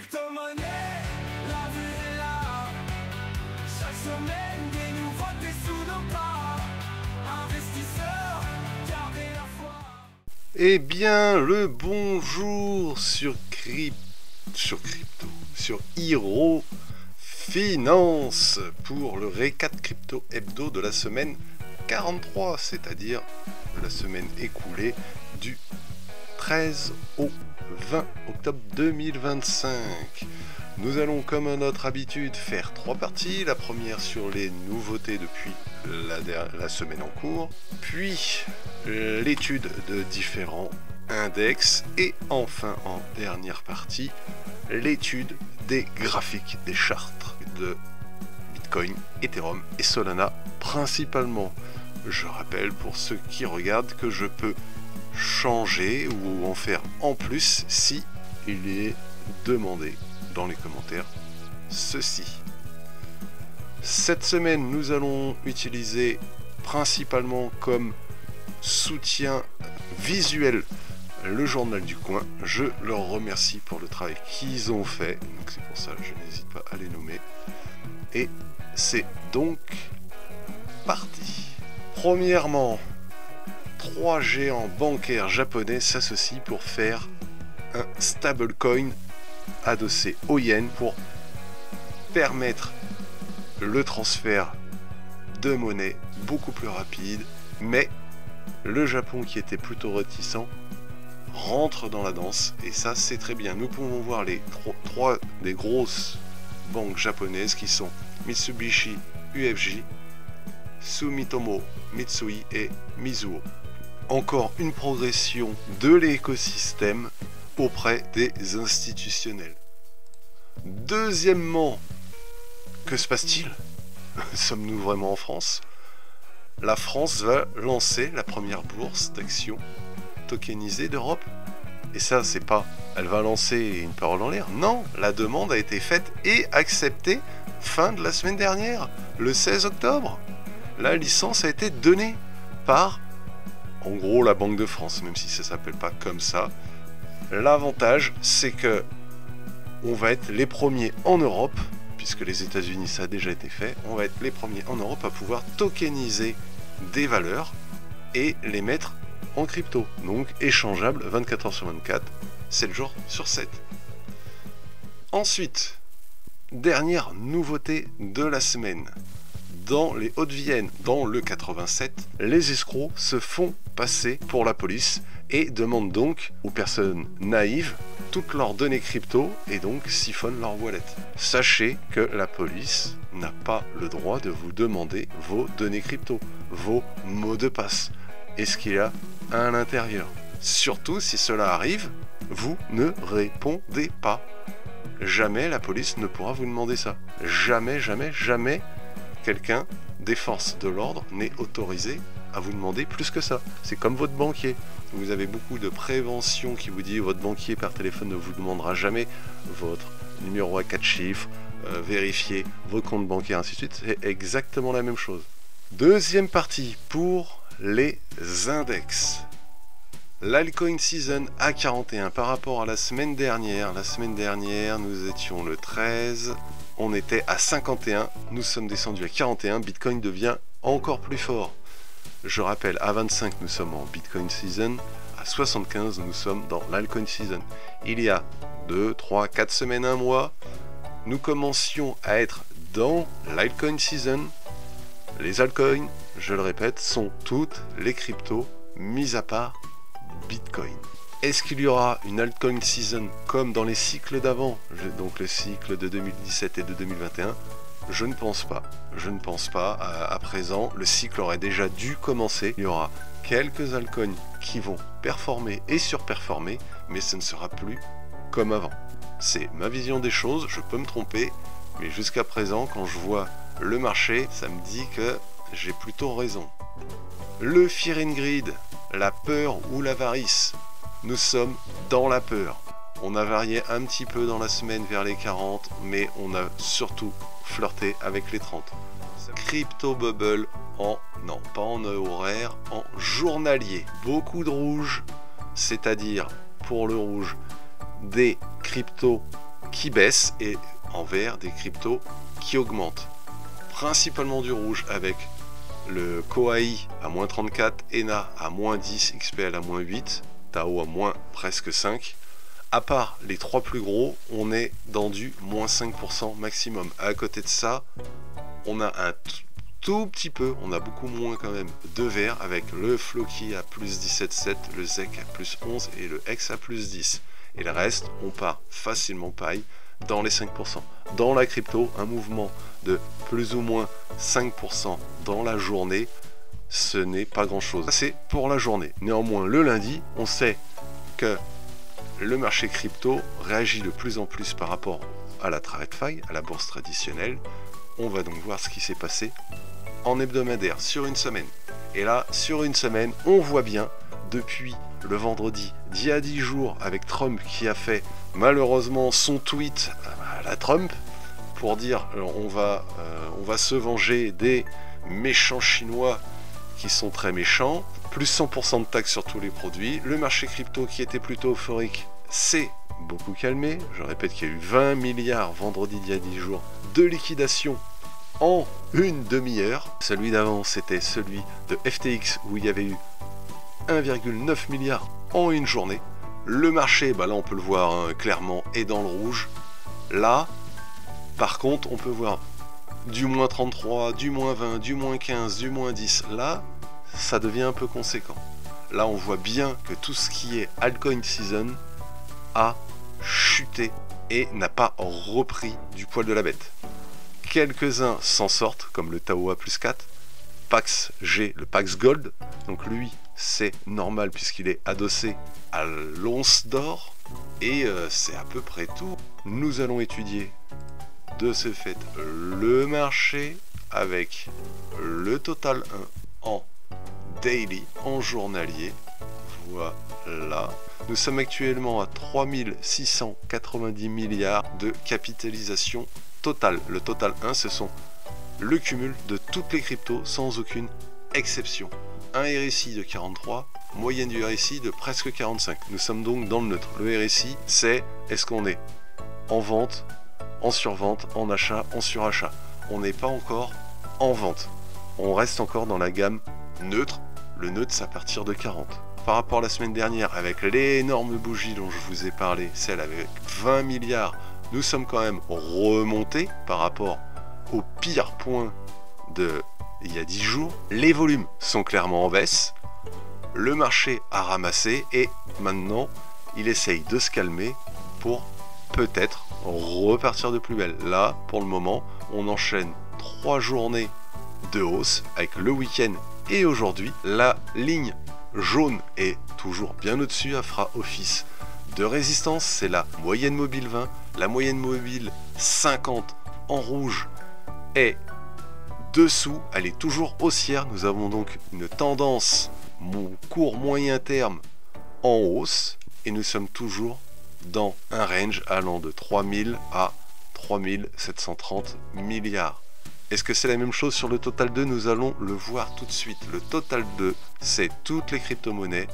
crypto-monnaie, la vue est là. Chaque semaine, des nouveautés sous nos pas. Investisseurs, gardez la foi. Eh bien, le bonjour sur Hero Finance pour le récap crypto hebdo de la semaine 43, c'est-à-dire la semaine écoulée du 13 au 20 octobre 2025. Nous allons, comme à notre habitude, faire 3 parties. La première sur les nouveautés depuis la semaine en cours, puis l'étude de différents index, et enfin, en dernière partie, l'étude des graphiques, des chartes de Bitcoin, Ethereum et Solana principalement. Je rappelle pour ceux qui regardent que je peux changer ou en faire en plus si il est demandé dans les commentaires ceci. Cette semaine, nous allons utiliser principalement comme soutien visuel le journal du coin. Je leur remercie pour le travail qu'ils ont fait, donc c'est pour ça que je n'hésite pas à les nommer. Et c'est donc parti. Premièrement, 3 géants bancaires japonais s'associent pour faire un stablecoin adossé au yen pour permettre le transfert de monnaie beaucoup plus rapide, mais le Japon, qui était plutôt réticent, rentre dans la danse, et ça c'est très bien. Nous pouvons voir les 3 des grosses banques japonaises qui sont Mitsubishi UFJ, Sumitomo Mitsui et Mizuho. Encore une progression de l'écosystème auprès des institutionnels. Deuxièmement, que se passe-t-il? Sommes-nous vraiment en France? La France va lancer la première bourse d'actions tokenisée d'Europe. Et ça, c'est pas elle va lancer une parole en l'air. Non, la demande a été faite et acceptée fin de la semaine dernière, le 16 octobre. La licence a été donnée par, en gros, la Banque de France, même si ça s'appelle pas comme ça. L'avantage, c'est que on va être les premiers en Europe, puisque les États-Unis ça a déjà été fait, on va être les premiers en Europe à pouvoir tokeniser des valeurs et les mettre en crypto, donc échangeable 24 heures sur 24, 7 jours sur 7. Ensuite, dernière nouveauté de la semaine. Dans les Hauts-de-Vienne, dans le 87, les escrocs se font passer pour la police et demandent donc aux personnes naïves toutes leurs données crypto et donc siphonnent leur wallet. Sachez que la police n'a pas le droit de vous demander vos données crypto, vos mots de passe et ce qu'il y a à l'intérieur. Surtout si cela arrive, vous ne répondez pas. Jamais la police ne pourra vous demander ça. Jamais, jamais, jamais quelqu'un des forces de l'ordre n'est autorisé à vous demander plus que ça. C'est comme votre banquier. Vous avez beaucoup de prévention qui vous dit votre banquier par téléphone ne vous demandera jamais votre numéro à 4 chiffres, vérifier vos comptes bancaires, ainsi de suite. C'est exactement la même chose. Deuxième partie pour les index. L'altcoin season à 41 par rapport à la semaine dernière. La semaine dernière, nous étions le 13. On était à 51, nous sommes descendus à 41, Bitcoin devient encore plus fort. Je rappelle, à 25, nous sommes en Bitcoin Season, à 75, nous sommes dans l'Altcoin Season. Il y a 2, 3, 4 semaines, un mois, nous commencions à être dans l'Altcoin Season. Les altcoins, je le répète, sont toutes les cryptos, mis à part Bitcoin. Est-ce qu'il y aura une altcoin season comme dans les cycles d'avant, donc le cycle de 2017 et de 2021? Je ne pense pas. Je ne pense pas. À présent, le cycle aurait déjà dû commencer. Il y aura quelques altcoins qui vont performer et surperformer, mais ce ne sera plus comme avant. C'est ma vision des choses, je peux me tromper, mais jusqu'à présent, quand je vois le marché, ça me dit que j'ai plutôt raison. Le Fear and Greed, la peur ou l'avarice. Nous sommes dans la peur. On a varié un petit peu dans la semaine vers les 40, mais on a surtout flirté avec les 30. Crypto bubble non pas en horaire, en journalier. Beaucoup de rouge, c'est-à-dire pour le rouge, des cryptos qui baissent et en vert des cryptos qui augmentent. Principalement du rouge avec le Koai à moins 34, ENA à moins 10, XPL à moins 8, Tao à moins presque 5. À part les trois plus gros, on est dans du moins 5% maximum. À côté de ça, on a un tout petit peu, on a beaucoup moins quand même de vert avec le Floki à plus 17,7, le ZEC à plus 11 et le X à plus 10. Et le reste, on part facilement pareil dans les 5%. Dans la crypto, un mouvement de plus ou moins 5% dans la journée, ce n'est pas grand chose. C'est pour la journée. Néanmoins, le lundi, on sait que le marché crypto réagit de plus en plus par rapport à la TradFi, à la bourse traditionnelle. On va donc voir ce qui s'est passé en hebdomadaire sur une semaine. Et là, sur une semaine, on voit bien, depuis le vendredi d'il y a 10 jours, avec Trump qui a fait malheureusement son tweet à la Trump, pour dire on va se venger des méchants chinois qui sont très méchants, plus 100% de taxes sur tous les produits. Le marché crypto qui était plutôt euphorique s'est beaucoup calmé. Je répète qu'il y a eu 20 milliards vendredi d'il y a 10 jours de liquidation en une demi-heure. Celui d'avant, c'était celui de FTX où il y avait eu 1,9 milliard en une journée. Le marché, là on peut le voir hein, clairement, est dans le rouge. Là, par contre, on peut voir du moins 33, du moins 20, du moins 15, du moins 10. Là, ça devient un peu conséquent. Là, on voit bien que tout ce qui est altcoin season a chuté et n'a pas repris du poil de la bête. Quelques-uns s'en sortent, comme le Tao A plus 4, Pax G, le Pax Gold, donc lui c'est normal puisqu'il est adossé à l'once d'or, et c'est à peu près tout. Nous allons étudier de ce fait le marché avec le total 1 en daily, en journalier, voilà. Nous sommes actuellement à 3690 milliards de capitalisation totale. Le total 1, ce sont le cumul de toutes les cryptos sans aucune exception. Un RSI de 43, moyenne du RSI de presque 45. Nous sommes donc dans le neutre. Le RSI, c'est est-ce qu'on est en vente, en survente, en achat, en surachat. On n'est pas encore en vente. On reste encore dans la gamme neutre. Le neutre, c'est à partir de 40. Par rapport à la semaine dernière, avec l'énorme bougie dont je vous ai parlé, celle avec 20 milliards, nous sommes quand même remontés par rapport au pire point de il y a 10 jours. Les volumes sont clairement en baisse. Le marché a ramassé et maintenant, il essaye de se calmer pour peut-être repartir de plus belle. Là, pour le moment, on enchaîne 3 journées de hausse avec le week-end et aujourd'hui. La ligne jaune est toujours bien au-dessus, elle fera office de résistance, c'est la moyenne mobile 20, la moyenne mobile 50 en rouge est dessous, elle est toujours haussière. Nous avons donc une tendance court moyen terme en hausse et nous sommes toujours dans un range allant de 3000 à 3730 milliards. Est-ce que c'est la même chose sur le total 2? Nous allons le voir tout de suite. Le total 2, c'est toutes les crypto-monnaies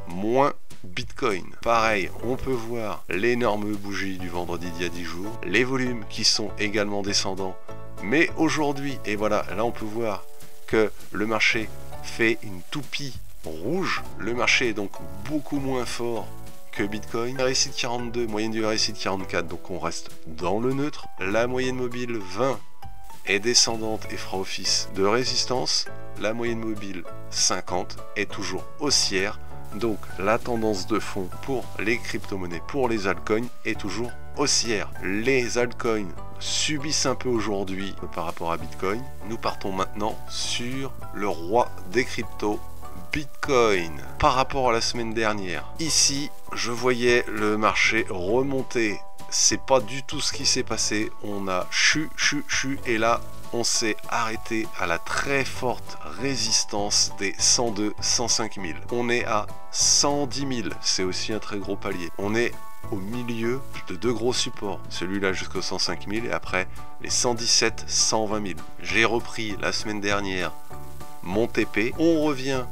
moins Bitcoin. Pareil, on peut voir l'énorme bougie du vendredi d'il y a 10 jours, les volumes qui sont également descendants. Mais aujourd'hui, et voilà, là on peut voir que le marché fait une toupie rouge. Le marché est donc beaucoup moins fort que Bitcoin. RSI de 42, moyenne du RSI de 44, donc on reste dans le neutre. La moyenne mobile 20 est descendante et fera office de résistance. La moyenne mobile 50 est toujours haussière. Donc la tendance de fond pour les crypto-monnaies, pour les altcoins, est toujours haussière. Les altcoins subissent un peu aujourd'hui par rapport à Bitcoin. Nous partons maintenant sur le roi des cryptos, Bitcoin. Par rapport à la semaine dernière, ici je voyais le marché remonter. C'est pas du tout ce qui s'est passé. On a chu et là on s'est arrêté à la très forte résistance des 102, 105 000. On est à 110 000, c'est aussi un très gros palier. On est au milieu de deux gros supports, celui-là jusqu'aux 105 000 et après les 117, 120 000. J'ai repris la semaine dernière mon TP, on revient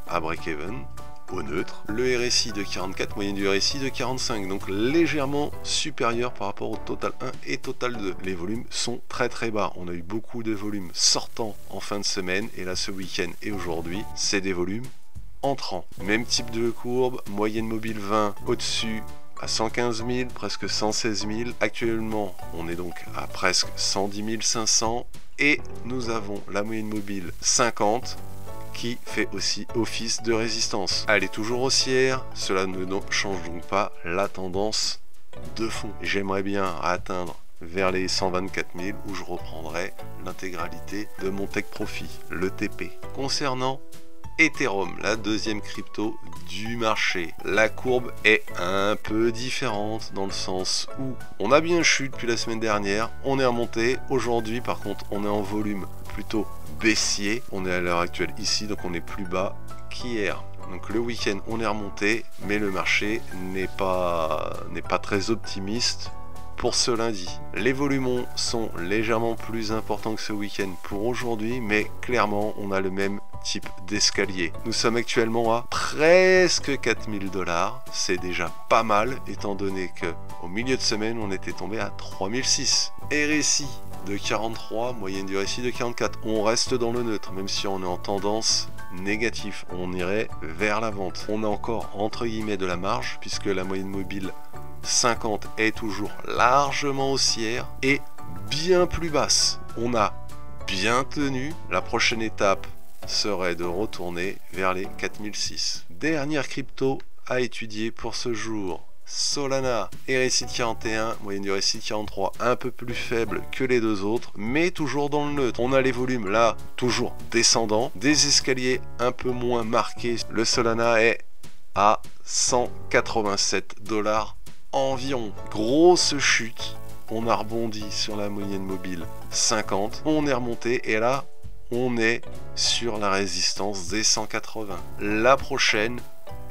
à break-even au neutre. Le RSI de 44, moyenne du RSI de 45, donc légèrement supérieur par rapport au total 1 et total 2. Les volumes sont très très bas. On a eu beaucoup de volumes sortants en fin de semaine et là ce week-end et aujourd'hui, c'est des volumes entrants. Même type de courbe, moyenne mobile 20 au-dessus à 115 000, presque 116 000. Actuellement, on est donc à presque 110 500 et nous avons la moyenne mobile 50 qui fait aussi office de résistance. Elle est toujours haussière, cela ne change donc pas la tendance de fond. J'aimerais bien atteindre vers les 124 000 où je reprendrai l'intégralité de mon Take Profit, le TP. Concernant Ethereum, la deuxième crypto du marché, la courbe est un peu différente dans le sens où on a bien chuté depuis la semaine dernière, on est remonté. Aujourd'hui par contre on est en volume plutôt baissier, on est à l'heure actuelle ici donc on est plus bas qu'hier. Donc le week-end on est remonté mais le marché n'est pas très optimiste pour ce lundi. Les volumes sont légèrement plus importants que ce week-end pour aujourd'hui, mais clairement on a le même type d'escalier. Nous sommes actuellement à presque 4000 $, c'est déjà pas mal étant donné que au milieu de semaine on était tombé à 3006. RSI de 43, moyenne du RSI de 44. On reste dans le neutre même si on est en tendance négative, on irait vers la vente. On a encore entre guillemets de la marge puisque la moyenne mobile 50 est toujours largement haussière et bien plus basse. On a bien tenu. La prochaine étape serait de retourner vers les 4006. Dernière crypto à étudier pour ce jour. Solana, RSI de 41, moyenne du RSI de 43, un peu plus faible que les deux autres, mais toujours dans le neutre. On a les volumes là, toujours descendants, des escaliers un peu moins marqués. Le Solana est à 187 $ environ. Grosse chute, on a rebondi sur la moyenne mobile 50, on est remonté et là on est sur la résistance des 180. La prochaine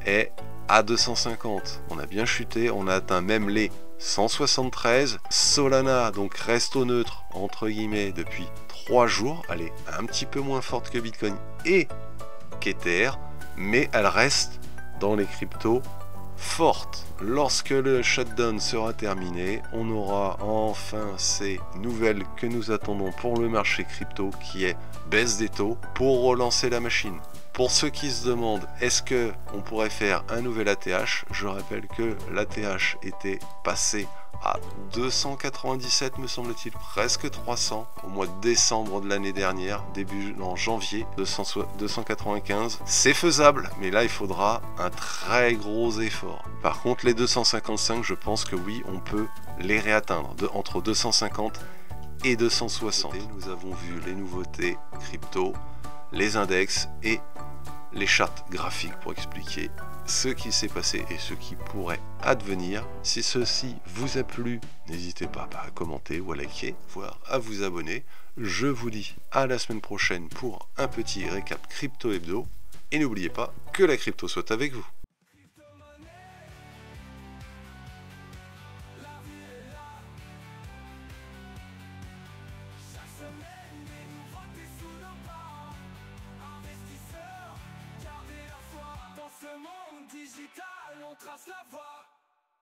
est à 250. On a bien chuté, on a atteint même les 173. Solana donc reste au neutre entre guillemets depuis 3 jours. Elle est un petit peu moins forte que Bitcoin et qu'Ether, mais elle reste dans les cryptos forte. Lorsque le shutdown sera terminé, on aura enfin ces nouvelles que nous attendons pour le marché crypto qui est baisse des taux pour relancer la machine. Pour ceux qui se demandent est-ce que on pourrait faire un nouvel ATH, je rappelle que l'ATH était passé à 297 me semble-t-il, presque 300 au mois de décembre de l'année dernière, début en janvier, 295. C'est faisable, mais là il faudra un très gros effort. Par contre les 255, je pense que oui, on peut les réatteindre entre 250 et 260. Nous avons vu les nouveautés crypto, les index et les charts graphiques pour expliquer ce qui s'est passé et ce qui pourrait advenir. Si ceci vous a plu, n'hésitez pas à commenter ou à liker, voire à vous abonner. Je vous dis à la semaine prochaine pour un petit récap crypto hebdo. Et n'oubliez pas que la crypto soit avec vous. Digital, on trace la voie.